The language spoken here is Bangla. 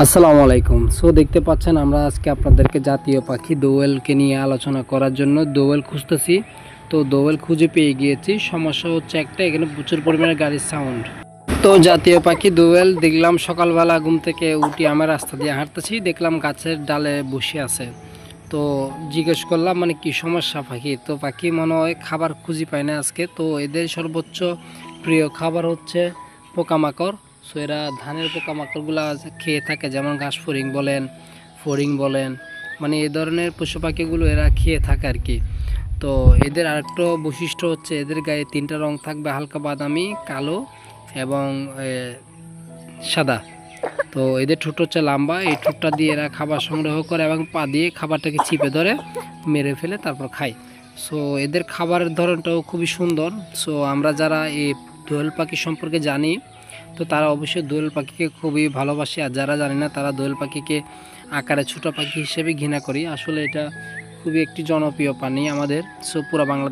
আসসালামু আলাইকুম। সো দেখতে পাচ্ছেন আমরা আজকে আপনাদেরকে জাতীয় পাখি দোয়েলকে নিয়ে আলোচনা করার জন্য দোয়েল খুঁজতেছি। তো দোয়েল খুঁজে পেয়ে গিয়েছি। সমস্যা হচ্ছে একটা, এখানে প্রচুর পরিমাণে গাড়ির সাউন্ড। তো জাতীয় পাখি দোয়েল দেখলাম সকালবেলা ঘুম থেকে উঠি, আমার রাস্তা দিয়ে হাঁটতেছি, দেখলাম গাছের ডালে বসে আছে। তো জিজ্ঞেস করলাম মানে কি সমস্যা পাখি। তো পাখি মনে হয় খাবার খুঁজে পায় না আজকে। তো এদের সর্বোচ্চ প্রিয় খাবার হচ্ছে পোকামাকড়। সো এরা ধানের পোকামাকড়গুলো খেয়ে থাকে, যেমন ঘাস ফড়িং বলেন, মানে এই ধরনের পশু পাখিগুলো এরা খেয়ে থাকে আর কি। তো এদের আরেকটা বৈশিষ্ট্য হচ্ছে এদের গায়ে তিনটা রং থাকবে, হালকা বাদামি, কালো এবং সাদা। তো এদের ঠোঁট হচ্ছে লম্বা, এই ঠোঁটটা দিয়ে এরা খাবার সংগ্রহ করে এবং পা দিয়ে খাবারটাকে চিপে ধরে মেরে ফেলে তারপর খায়। সো এদের খাবারের ধরনটাও খুবই সুন্দর। সো আমরা যারা এই দোয়েল পাখি সম্পর্কে জানি, তো তারা অবশ্যই দোয়েল পাখিকে খুবই ভালোবাসে, আর যারা জানে না তারা দোয়েল পাখিকে আকারে ছোটো পাখি হিসেবে ঘৃণা করি। আসলে এটা খুবই একটি জনপ্রিয় প্রাণী আমাদের। সো পুরো বাংলাদেশ